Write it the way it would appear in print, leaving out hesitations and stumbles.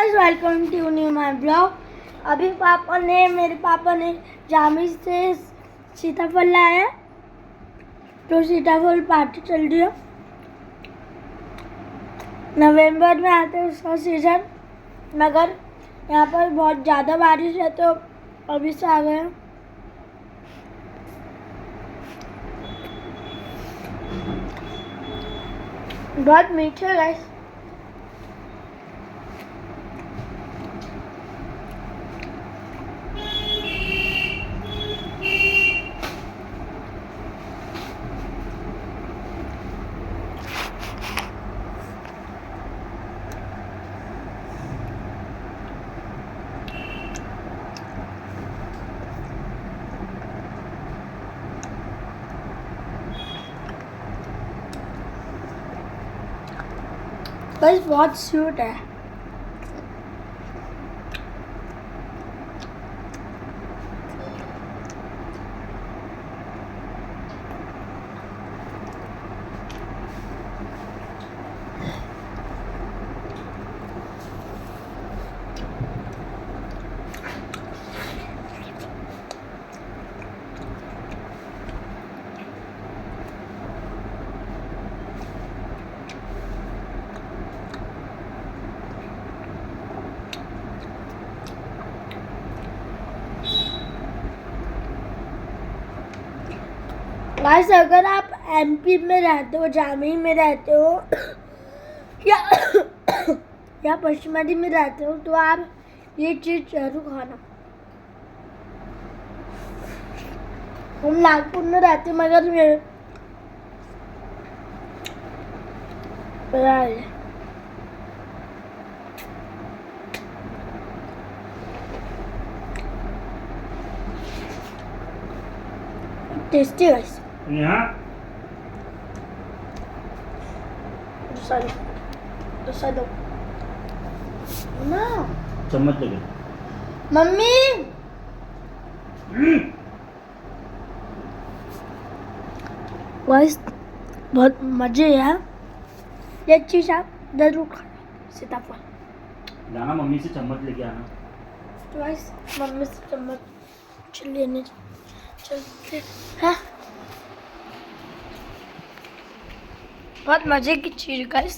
Guys welcome to new my blog. अभी मेरे पापा ने जामी से सीताफल लाया है, तो सीताफल पार्टी चल रही है। नवंबर में आता है उसका सीजन, मगर यहाँ पर बहुत ज़्यादा बारिश है तो अभी से आ गए। बहुत मीठे गाइस। बस बहुत स्वीट है। गाइस अगर आप एमपी में रहते हो, जामी में रहते हो या या पश्चिमी में रहते हो तो आप ये चीज़ जरूर खाना। हम नागपुर में रहते मगर टेस्टी गाइस। दूसरा दो ना चम्मच लगे। मम्मी गाइस बहुत मजे है। ये चीज आप जरूर खाना, सीताफल। जाना मम्मी से चम्मच लेके आना। तो गाइस मम्मी से चम्मच लेने चलते हैं। बहुत मजे की चीज गाइस।